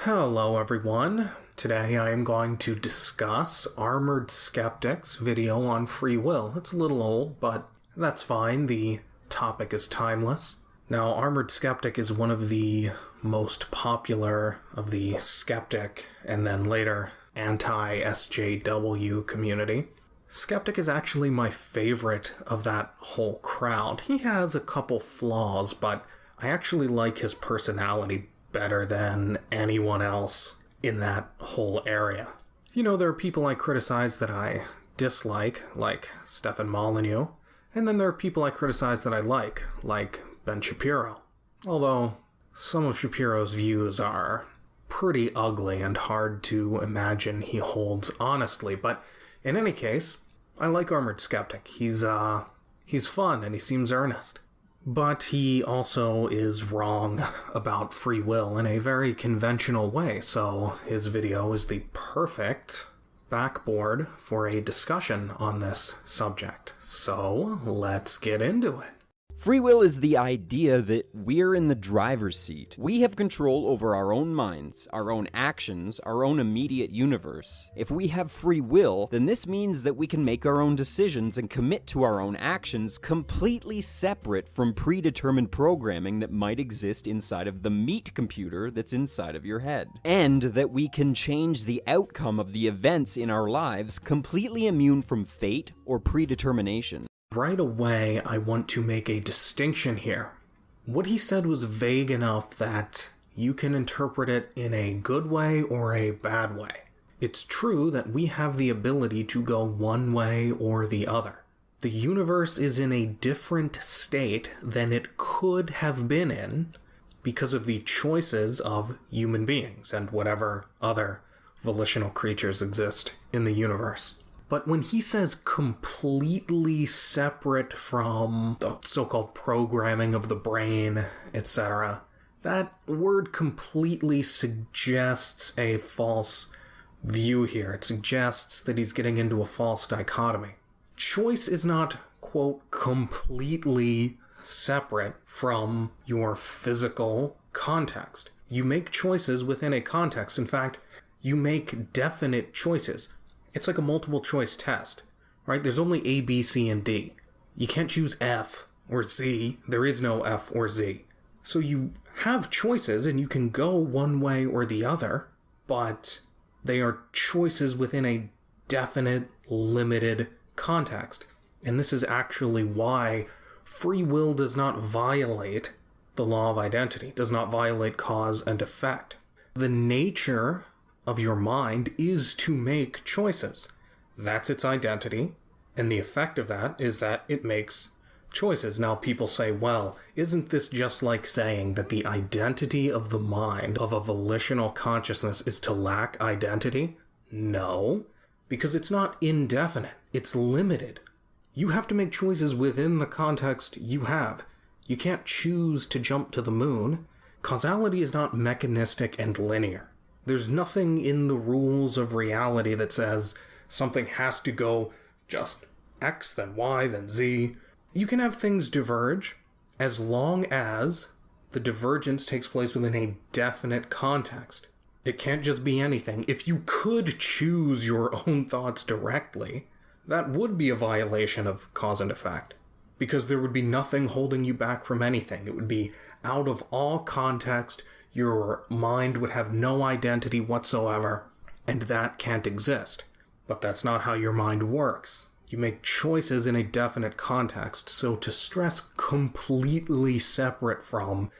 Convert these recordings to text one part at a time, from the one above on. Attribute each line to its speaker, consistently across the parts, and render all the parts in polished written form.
Speaker 1: Hello everyone. Today I am going to discuss Armoured Skeptic's video on free will. It's a little old, but that's fine. The topic is timeless. Now, Armoured Skeptic is one of the most popular of the skeptic and then later anti-SJW community. Skeptic is actually my favorite of that whole crowd. He has a couple flaws, but I actually like his personality better than anyone else in that whole area. You know, there are people I criticize that I dislike, like Stefan Molyneux, and then there are people I criticize that I like Ben Shapiro. Although, some of Shapiro's views are pretty ugly and hard to imagine he holds honestly, but in any case, I like Armoured Skeptic. He's fun and he seems earnest. But he also is wrong about free will in a very conventional way, so his video is the perfect backboard for a discussion on this subject. So, let's get into it.
Speaker 2: Free will is the idea that we're in the driver's seat. We have control over our own minds, our own actions, our own immediate universe. If we have free will, then this means that we can make our own decisions and commit to our own actions completely separate from predetermined programming that might exist inside of the meat computer that's inside of your head. And that we can change the outcome of the events in our lives completely immune from fate or predetermination.
Speaker 1: Right away, I want to make a distinction here. What he said was vague enough that you can interpret it in a good way or a bad way. It's true that we have the ability to go one way or the other. The universe is in a different state than it could have been in because of the choices of human beings and whatever other volitional creatures exist in the universe. But when he says completely separate from the so-called programming of the brain, etc., that word completely suggests a false view here. It suggests that he's getting into a false dichotomy. Choice is not, quote, completely separate from your physical context. You make choices within a context. In fact, you make definite choices. It's like a multiple choice test, right? There's only A, B, C, and D. You can't choose F or Z. There is no F or Z. So you have choices and you can go one way or the other, but they are choices within a definite, limited context. And this is actually why free will does not violate the law of identity, does not violate cause and effect. The nature of your mind is to make choices. That's its identity, and the effect of that is that it makes choices. Now people say, well, isn't this just like saying that the identity of the mind, of a volitional consciousness, is to lack identity? No, because it's not indefinite, it's limited. You have to make choices within the context you have. You can't choose to jump to the moon. Causality is not mechanistic and linear. There's nothing in the rules of reality that says something has to go just X, then Y, then Z. You can have things diverge as long as the divergence takes place within a definite context. It can't just be anything. If you could choose your own thoughts directly, that would be a violation of cause and effect, because there would be nothing holding you back from anything. It would be out of all context. Your mind would have no identity whatsoever, and that can't exist. But that's not how your mind works. You make choices in a definite context, so to stress completely separate from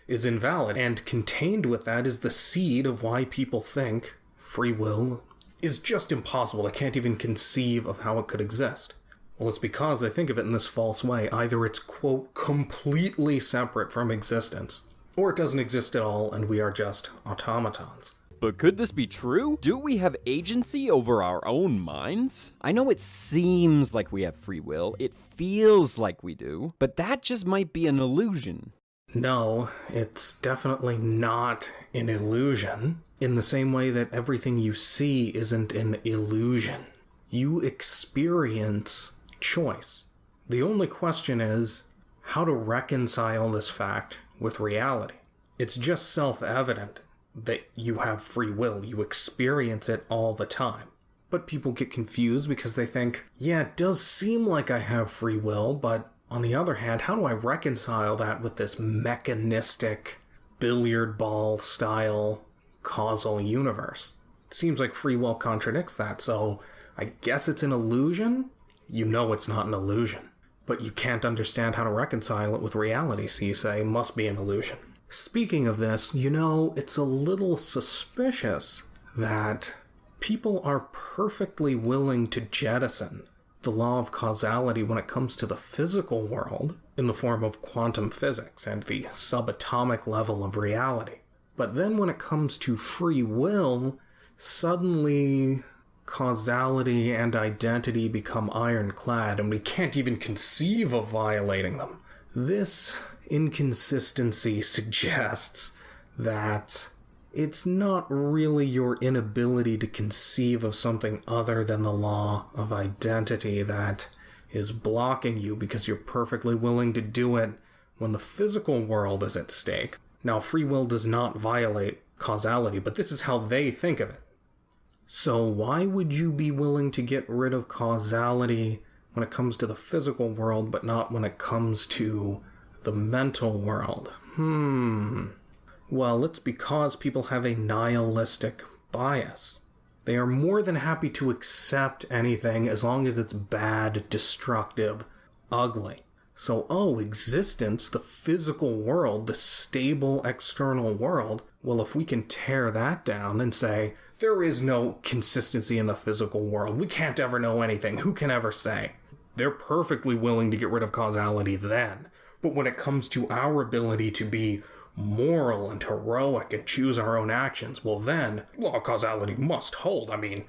Speaker 1: is invalid, and contained with that is the seed of why people think free will is just impossible. They can't even conceive of how it could exist. Well, it's because they think of it in this false way. Either it's, quote, completely separate from existence, or it doesn't exist at all, and we are just automatons.
Speaker 2: But could this be true? Do we have agency over our own minds? I know it seems like we have free will, it feels like we do, but that just might be an illusion.
Speaker 1: No, it's definitely not an illusion, in the same way that everything you see isn't an illusion. You experience choice. The only question is how to reconcile this fact with reality. It's just self-evident that you have free will. You experience it all the time. But people get confused because they think, yeah, it does seem like I have free will, but on the other hand, how do I reconcile that with this mechanistic, billiard ball style causal universe? It seems like free will contradicts that, so I guess it's an illusion? You know it's not an illusion. But you can't understand how to reconcile it with reality, so you say, must be an illusion. Speaking of this, it's a little suspicious that people are perfectly willing to jettison the law of causality when it comes to the physical world in the form of quantum physics and the subatomic level of reality. But then when it comes to free will, suddenly causality and identity become ironclad, and we can't even conceive of violating them. This inconsistency suggests that it's not really your inability to conceive of something other than the law of identity that is blocking you, because you're perfectly willing to do it when the physical world is at stake. Now, free will does not violate causality, but this is how they think of it. So why would you be willing to get rid of causality when it comes to the physical world, but not when it comes to the mental world? Well, it's because people have a nihilistic bias. They are more than happy to accept anything as long as it's bad, destructive, ugly. So, existence, the physical world, the stable external world, well, if we can tear that down and say, there is no consistency in the physical world, we can't ever know anything, who can ever say? They're perfectly willing to get rid of causality then. But when it comes to our ability to be moral and heroic and choose our own actions, well then, law of causality must hold. I mean,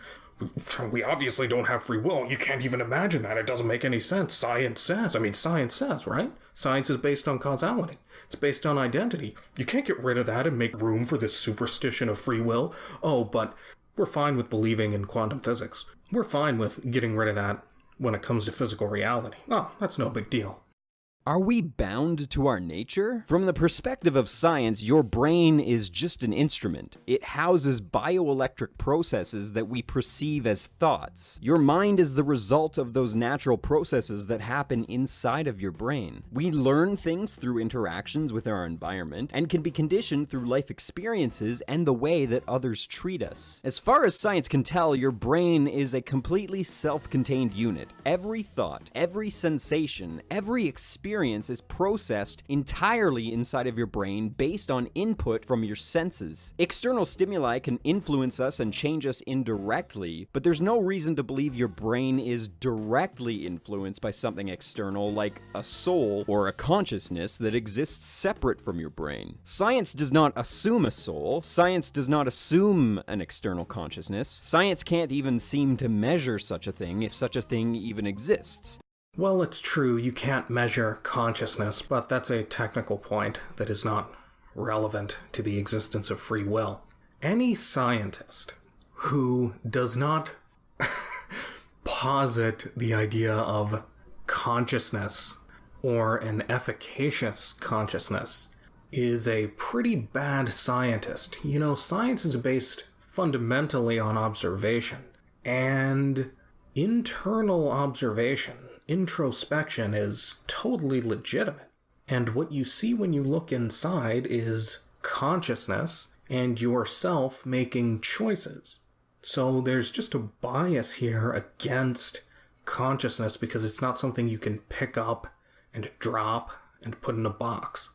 Speaker 1: we obviously don't have free will. You can't even imagine that. It doesn't make any sense. Science says, right? Science is based on causality. It's based on identity. You can't get rid of that and make room for this superstition of free will. Oh, but we're fine with believing in quantum physics. We're fine with getting rid of that when it comes to physical reality. Oh, that's no big deal.
Speaker 2: Are we bound to our nature? From the perspective of science, your brain is just an instrument. It houses bioelectric processes that we perceive as thoughts. Your mind is the result of those natural processes that happen inside of your brain. We learn things through interactions with our environment and can be conditioned through life experiences and the way that others treat us. As far as science can tell, your brain is a completely self-contained unit. Every thought, every sensation, every experience is processed entirely inside of your brain based on input from your senses. External stimuli can influence us and change us indirectly, but there's no reason to believe your brain is directly influenced by something external like a soul or a consciousness that exists separate from your brain. Science does not assume a soul. Science does not assume an external consciousness. Science can't even seem to measure such a thing if such a thing even exists.
Speaker 1: Well, it's true, you can't measure consciousness, but that's a technical point that is not relevant to the existence of free will. Any scientist who does not posit the idea of consciousness or an efficacious consciousness is a pretty bad scientist. Science is based fundamentally on observation, and internal observation, introspection, is totally legitimate. And what you see when you look inside is consciousness and yourself making choices. So there's just a bias here against consciousness because it's not something you can pick up and drop and put in a box.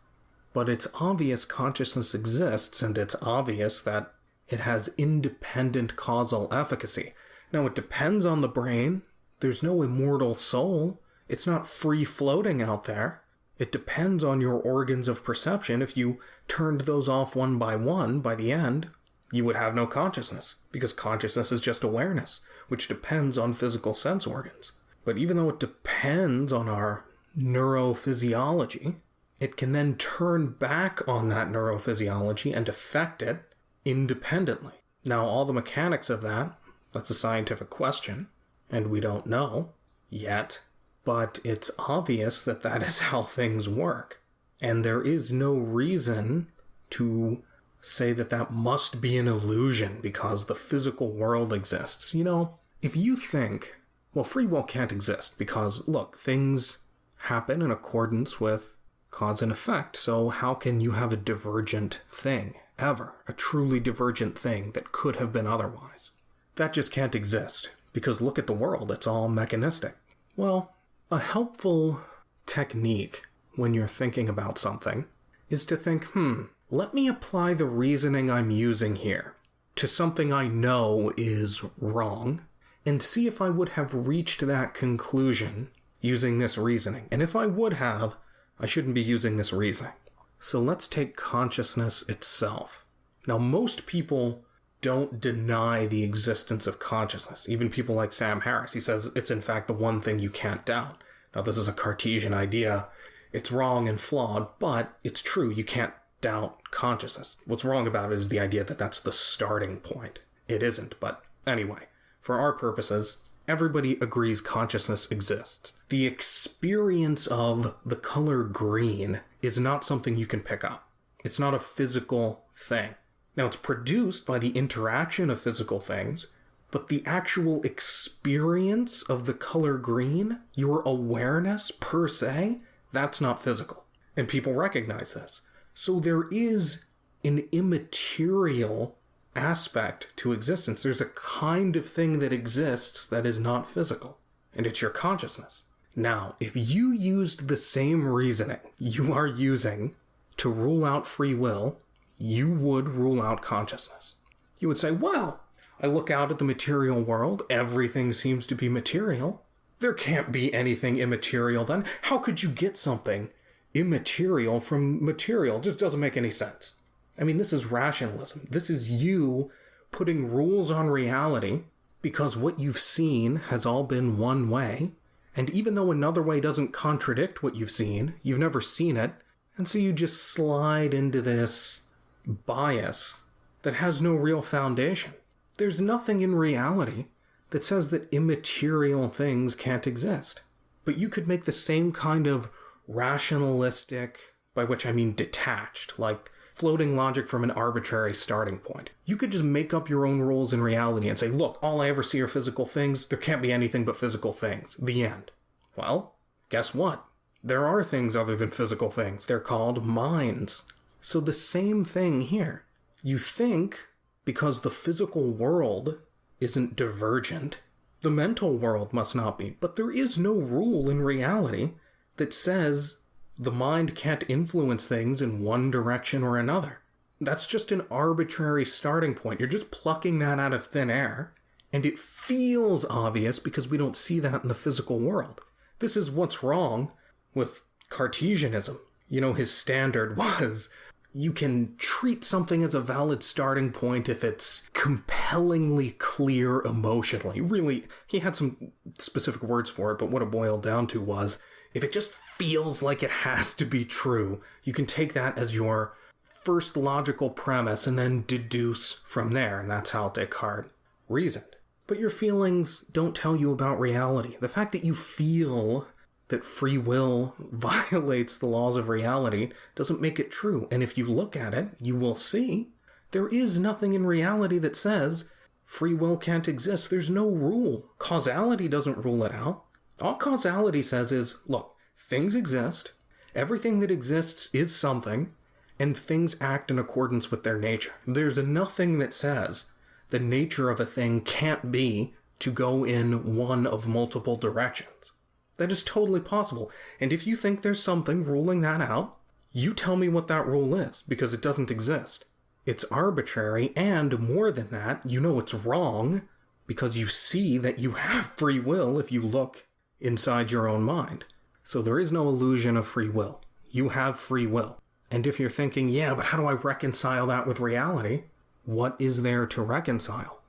Speaker 1: But it's obvious consciousness exists, and it's obvious that it has independent causal efficacy. Now, it depends on the brain. There's no immortal soul. It's not free-floating out there. It depends on your organs of perception. If you turned those off one, by the end, you would have no consciousness, because consciousness is just awareness, which depends on physical sense organs. But even though it depends on our neurophysiology, it can then turn back on that neurophysiology and affect it independently. Now, all the mechanics of that's a scientific question, and we don't know yet, but it's obvious that that is how things work. And there is no reason to say that that must be an illusion because the physical world exists. If you think, well, free will can't exist because, look, things happen in accordance with cause and effect, so how can you have a divergent thing, ever? A truly divergent thing that could have been otherwise? That just can't exist, because look at the world, it's all mechanistic. Well, a helpful technique when you're thinking about something is to think, let me apply the reasoning I'm using here to something I know is wrong, and see if I would have reached that conclusion using this reasoning. And if I would have, I shouldn't be using this reasoning. So let's take consciousness itself. Now, most people don't deny the existence of consciousness. Even people like Sam Harris, he says it's in fact the one thing you can't doubt. Now, this is a Cartesian idea. It's wrong and flawed, but it's true. You can't doubt consciousness. What's wrong about it is the idea that that's the starting point. It isn't, but anyway, for our purposes, everybody agrees consciousness exists. The experience of the color green is not something you can pick up. It's not a physical thing. Now, it's produced by the interaction of physical things, but the actual experience of the color green, your awareness per se, that's not physical. And people recognize this. So there is an immaterial aspect to existence. There's a kind of thing that exists that is not physical, and it's your consciousness. Now, if you used the same reasoning you are using to rule out free will, you would rule out consciousness. You would say, well, I look out at the material world, everything seems to be material. There can't be anything immaterial then. How could you get something immaterial from material? It just doesn't make any sense. I mean, this is rationalism. This is you putting rules on reality because what you've seen has all been one way. And even though another way doesn't contradict what you've seen, you've never seen it. And so you just slide into this bias that has no real foundation. There's nothing in reality that says that immaterial things can't exist. But you could make the same kind of rationalistic, by which I mean detached, like floating logic from an arbitrary starting point. You could just make up your own rules in reality and say, look, all I ever see are physical things. There can't be anything but physical things. The end. Well, guess what? There are things other than physical things. They're called minds. So the same thing here. You think because the physical world isn't divergent, the mental world must not be. But there is no rule in reality that says the mind can't influence things in one direction or another. That's just an arbitrary starting point. You're just plucking that out of thin air, and it feels obvious because we don't see that in the physical world. This is what's wrong with Cartesianism. His standard was you can treat something as a valid starting point if it's compellingly clear emotionally. Really, he had some specific words for it, but what it boiled down to was if it just feels like it has to be true, you can take that as your first logical premise and then deduce from there, and that's how Descartes reasoned. But your feelings don't tell you about reality. The fact that you feel that free will violates the laws of reality doesn't make it true. And if you look at it, you will see there is nothing in reality that says free will can't exist. There's no rule. Causality doesn't rule it out. All causality says is, look, things exist, everything that exists is something, and things act in accordance with their nature. There's nothing that says the nature of a thing can't be to go in one of multiple directions. That is totally possible. And if you think there's something ruling that out, you tell me what that rule is, because it doesn't exist. It's arbitrary, and more than that, you know it's wrong, because you see that you have free will if you look inside your own mind. So there is no illusion of free will. You have free will. And if you're thinking, yeah, but how do I reconcile that with reality? What is there to reconcile?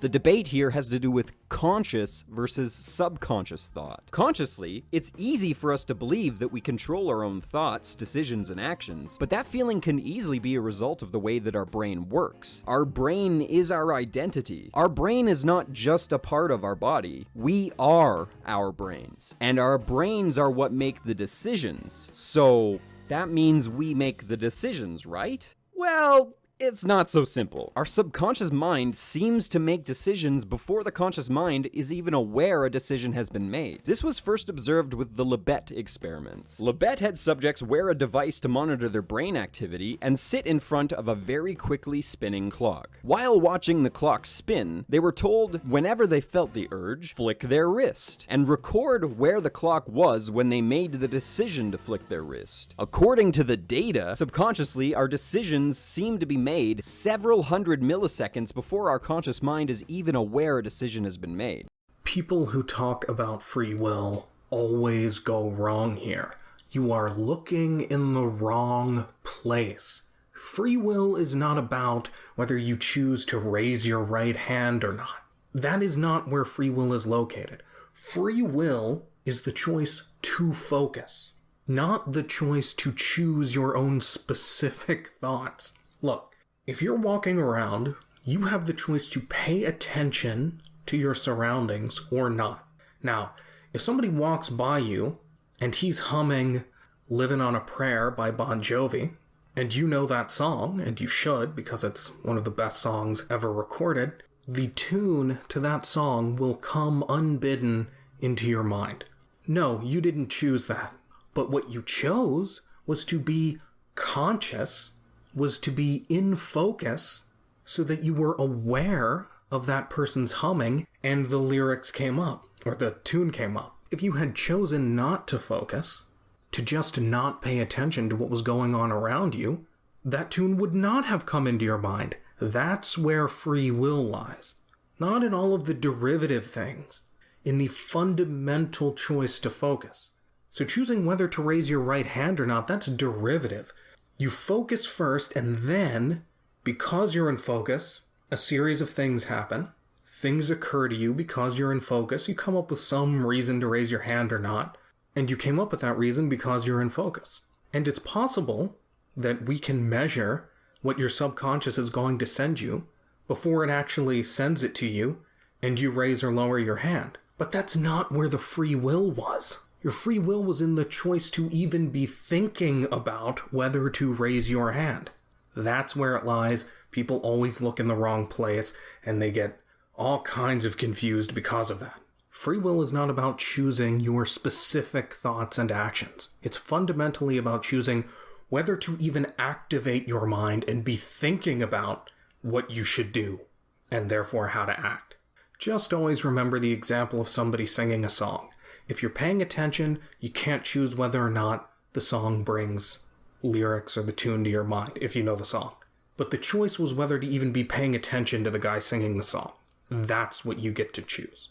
Speaker 2: The debate here has to do with conscious versus subconscious thought. Consciously, it's easy for us to believe that we control our own thoughts, decisions, and actions, but that feeling can easily be a result of the way that our brain works. Our brain is our identity. Our brain is not just a part of our body. We are our brains. And our brains are what make the decisions. So that means we make the decisions, right? Well, It's not so simple. Our subconscious mind seems to make decisions before the conscious mind is even aware a decision has been made. This was first observed with the Libet experiments. Libet had subjects wear a device to monitor their brain activity and sit in front of a very quickly spinning clock. While watching the clock spin, they were told whenever they felt the urge, flick their wrist, and record where the clock was when they made the decision to flick their wrist. According to the data, subconsciously, our decisions seem to be made several hundred milliseconds before our conscious mind is even aware a decision has been made.
Speaker 1: People who talk about free will always go wrong here. You are looking in the wrong place. Free will is not about whether you choose to raise your right hand or not. That is not where free will is located. Free will is the choice to focus, not the choice to choose your own specific thoughts. Look, if you're walking around, you have the choice to pay attention to your surroundings or not. Now, if somebody walks by you and he's humming Livin' on a Prayer by Bon Jovi, and you know that song, and you should because it's one of the best songs ever recorded, the tune to that song will come unbidden into your mind. No, you didn't choose that. But what you chose was to be conscious, was to be in focus, so that you were aware of that person's humming and the lyrics came up, or the tune came up. If you had chosen not to focus, to just not pay attention to what was going on around you, that tune would not have come into your mind. That's where free will lies. Not in all of the derivative things, in the fundamental choice to focus. So choosing whether to raise your right hand or not, that's derivative. You focus first, and then, because you're in focus, a series of things happen. Things occur to you because you're in focus. You come up with some reason to raise your hand or not, and you came up with that reason because you're in focus. And it's possible that we can measure what your subconscious is going to send you before it actually sends it to you, and you raise or lower your hand. But that's not where the free will was. Your free will was in the choice to even be thinking about whether to raise your hand. That's where it lies. People always look in the wrong place, and they get all kinds of confused because of that. Free will is not about choosing your specific thoughts and actions. It's fundamentally about choosing whether to even activate your mind and be thinking about what you should do, and therefore how to act. Just always remember the example of somebody singing a song. If you're paying attention, you can't choose whether or not the song brings lyrics or the tune to your mind, if you know the song. But the choice was whether to even be paying attention to the guy singing the song. That's what you get to choose.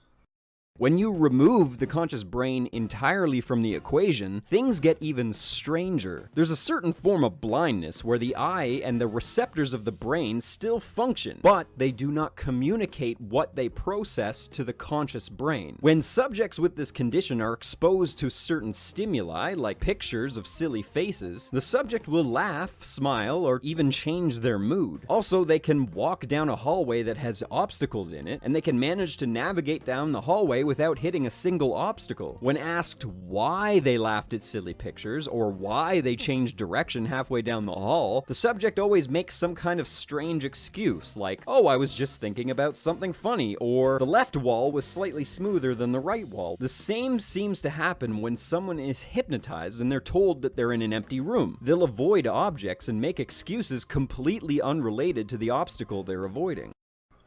Speaker 2: When you remove the conscious brain entirely from the equation, things get even stranger. There's a certain form of blindness where the eye and the receptors of the brain still function, but they do not communicate what they process to the conscious brain. When subjects with this condition are exposed to certain stimuli, like pictures of silly faces, the subject will laugh, smile, or even change their mood. Also, they can walk down a hallway that has obstacles in it, and they can manage to navigate down the hallway without hitting a single obstacle. When asked why they laughed at silly pictures or why they changed direction halfway down the hall, the subject always makes some kind of strange excuse like, oh, I was just thinking about something funny, or the left wall was slightly smoother than the right wall. The same seems to happen when someone is hypnotized and they're told that they're in an empty room. They'll avoid objects and make excuses completely unrelated to the obstacle they're avoiding.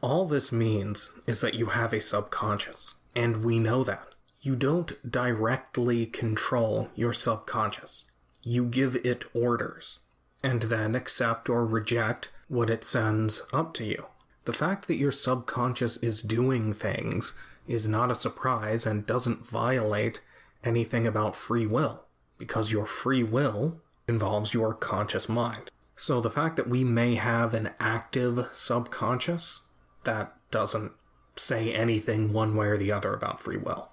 Speaker 1: All this means is that you have a subconscious. And we know that. You don't directly control your subconscious. You give it orders, and then accept or reject what it sends up to you. The fact that your subconscious is doing things is not a surprise and doesn't violate anything about free will, because your free will involves your conscious mind. So the fact that we may have an active subconscious, that doesn't say anything one way or the other about free will.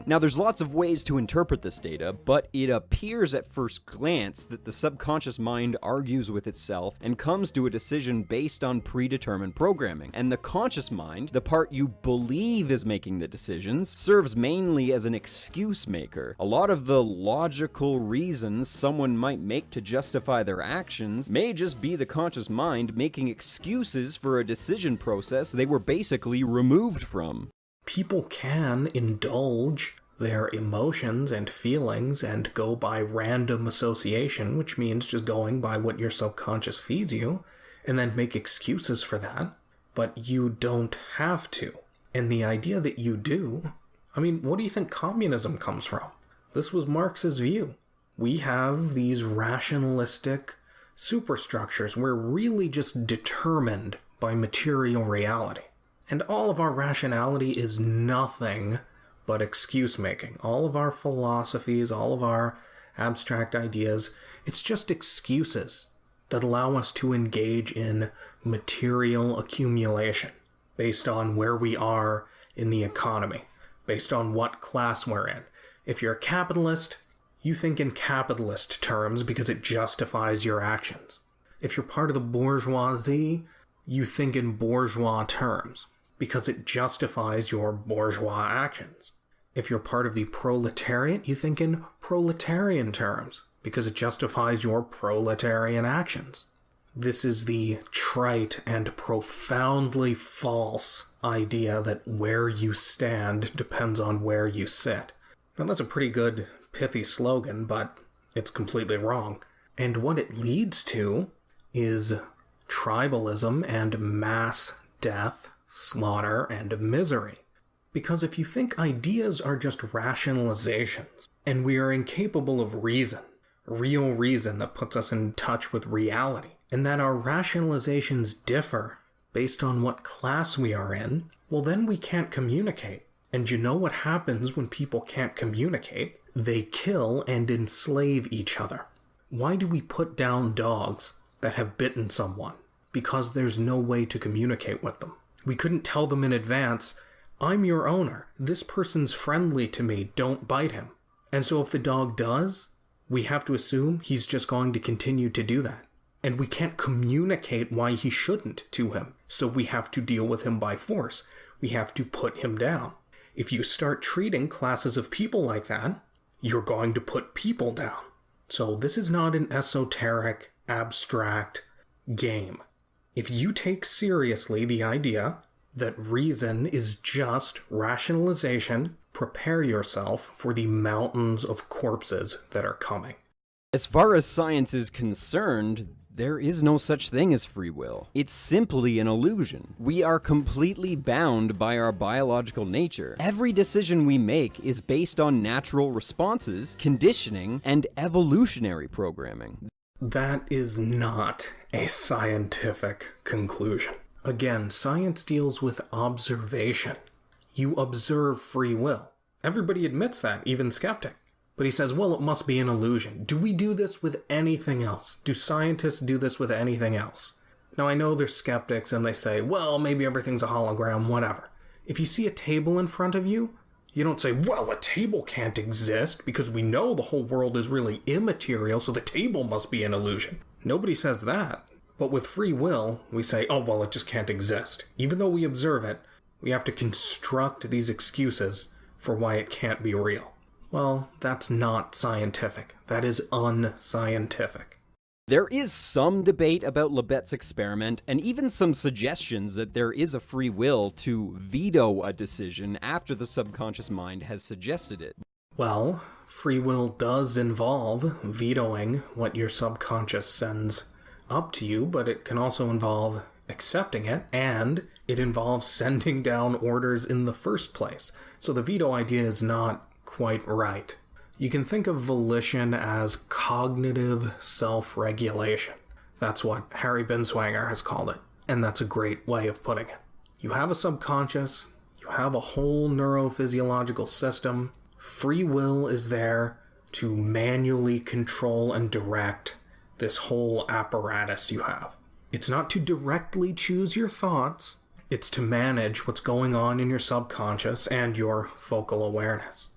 Speaker 2: Now, there's lots of ways to interpret this data, but it appears at first glance that the subconscious mind argues with itself and comes to a decision based on predetermined programming. And the conscious mind, the part you believe is making the decisions, serves mainly as an excuse maker. A lot of the logical reasons someone might make to justify their actions may just be the conscious mind making excuses for a decision process they were basically removed from.
Speaker 1: People can indulge their emotions and feelings and go by random association, which means just going by what your subconscious feeds you, and then make excuses for that. But you don't have to. And the idea that you do, what do you think communism comes from? This was Marx's view. We have these rationalistic superstructures. We're really just determined by material reality. And all of our rationality is nothing but excuse-making. All of our philosophies, all of our abstract ideas, it's just excuses that allow us to engage in material accumulation based on where we are in the economy, based on what class we're in. If you're a capitalist, you think in capitalist terms because it justifies your actions. If you're part of the bourgeoisie, you think in bourgeois terms because it justifies your bourgeois actions. If you're part of the proletariat, you think in proletarian terms because it justifies your proletarian actions. This is the trite and profoundly false idea that where you stand depends on where you sit. Now that's a pretty good, pithy slogan, but it's completely wrong. And what it leads to is tribalism and mass death, slaughter, and misery. Because if you think ideas are just rationalizations, and we are incapable of reason, real reason that puts us in touch with reality, and that our rationalizations differ based on what class we are in, well then we can't communicate. And you know what happens when people can't communicate? They kill and enslave each other. Why do we put down dogs that have bitten someone? Because there's no way to communicate with them. We couldn't tell them in advance, I'm your owner, this person's friendly to me, don't bite him. And so if the dog does, we have to assume he's just going to continue to do that. And we can't communicate why he shouldn't to him, so we have to deal with him by force. We have to put him down. If you start treating classes of people like that, you're going to put people down. So this is not an esoteric, abstract game. If you take seriously the idea that reason is just rationalization, prepare yourself for the mountains of corpses that are coming.
Speaker 2: As far as science is concerned, there is no such thing as free will. It's simply an illusion. We are completely bound by our biological nature. Every decision we make is based on natural responses, conditioning, and evolutionary programming.
Speaker 1: That is not a scientific conclusion. Again, science deals with observation. You observe free will. Everybody admits that, even skeptic. But he says, well, it must be an illusion. Do we do this with anything else? Do scientists do this with anything else? Now, I know there's skeptics and they say, well, maybe everything's a hologram, whatever. If you see a table in front of you, you don't say, well, a table can't exist because we know the whole world is really immaterial, so the table must be an illusion. Nobody says that. But with free will, we say, oh, well, it just can't exist. Even though we observe it, we have to construct these excuses for why it can't be real. Well, that's not scientific. That is unscientific.
Speaker 2: There is some debate about Libet's experiment, and even some suggestions that there is a free will to veto a decision after the subconscious mind has suggested it.
Speaker 1: Well, free will does involve vetoing what your subconscious sends up to you, but it can also involve accepting it, and it involves sending down orders in the first place. So the veto idea is not quite right. You can think of volition as cognitive self-regulation. That's what Harry Binswanger has called it, and that's a great way of putting it. You have a subconscious, you have a whole neurophysiological system. Free will is there to manually control and direct this whole apparatus you have. It's not to directly choose your thoughts, it's to manage what's going on in your subconscious and your focal awareness.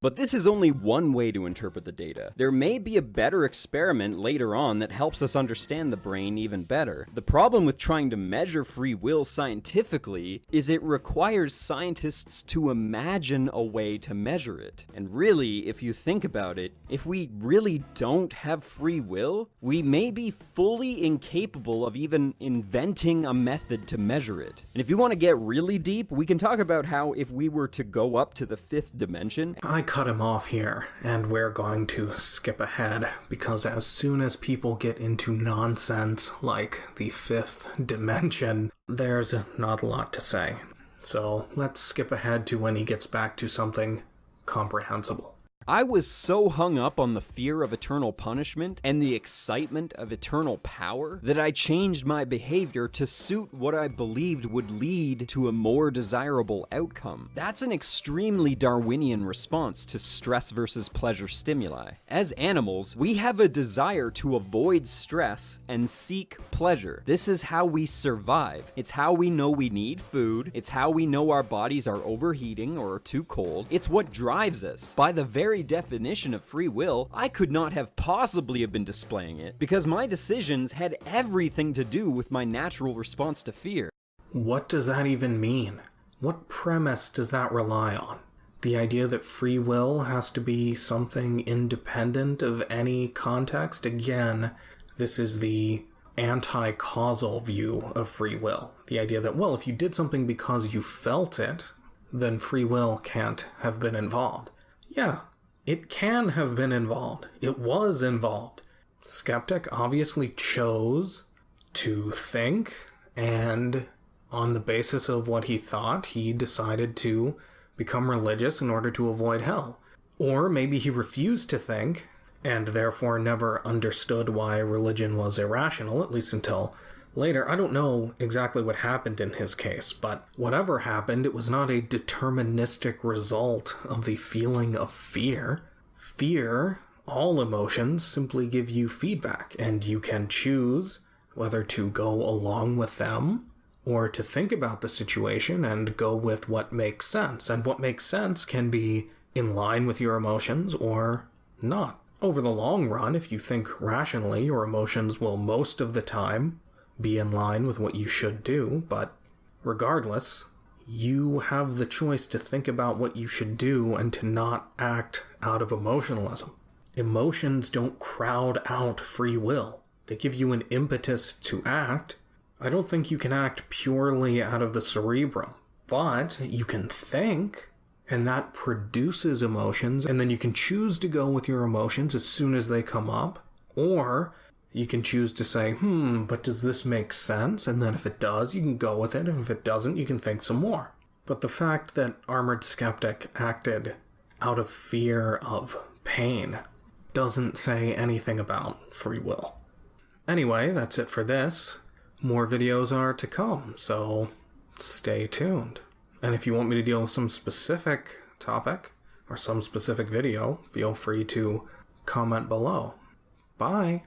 Speaker 2: But this is only one way to interpret the data. There may be a better experiment later on that helps us understand the brain even better. The problem with trying to measure free will scientifically is it requires scientists to imagine a way to measure it. And really, if you think about it, if we really don't have free will, we may be fully incapable of even inventing a method to measure it. And if you want to get really deep, we can talk about how if we were to go up to the fifth dimension,
Speaker 1: I cut him off here, and we're going to skip ahead, because as soon as people get into nonsense like the fifth dimension, there's not a lot to say. So let's skip ahead to when he gets back to something comprehensible.
Speaker 2: I was so hung up on the fear of eternal punishment and the excitement of eternal power that I changed my behavior to suit what I believed would lead to a more desirable outcome. That's an extremely Darwinian response to stress versus pleasure stimuli. As animals, we have a desire to avoid stress and seek pleasure. This is how we survive. It's how we know we need food. It's how we know our bodies are overheating or are too cold. It's what drives us. By the very definition of free will, I could not have possibly have been displaying it, because my decisions had everything to do with my natural response to fear.
Speaker 1: What does that even mean? What premise does that rely on? The idea that free will has to be something independent of any context? Again, this is the anti-causal view of free will. The idea that, well, if you did something because you felt it, then free will can't have been involved. Yeah, it can have been involved. It was involved. Skeptic obviously chose to think, and on the basis of what he thought, he decided to become religious in order to avoid hell. Or maybe he refused to think, and therefore never understood why religion was irrational, at least until later. I don't know exactly what happened in his case, but whatever happened, it was not a deterministic result of the feeling of fear. Fear, all emotions, simply give you feedback, and you can choose whether to go along with them or to think about the situation and go with what makes sense. And what makes sense can be in line with your emotions or not. Over the long run, if you think rationally, your emotions will most of the time be in line with what you should do, but regardless, you have the choice to think about what you should do and to not act out of emotionalism. Emotions don't crowd out free will. They give you an impetus to act. I don't think you can act purely out of the cerebrum, but you can think, and that produces emotions, and then you can choose to go with your emotions as soon as they come up, or you can choose to say, but does this make sense? And then if it does, you can go with it, and if it doesn't, you can think some more. But the fact that Armoured Skeptic acted out of fear of pain doesn't say anything about free will. Anyway, that's it for this. More videos are to come, so stay tuned. And if you want me to deal with some specific topic or some specific video, feel free to comment below. Bye!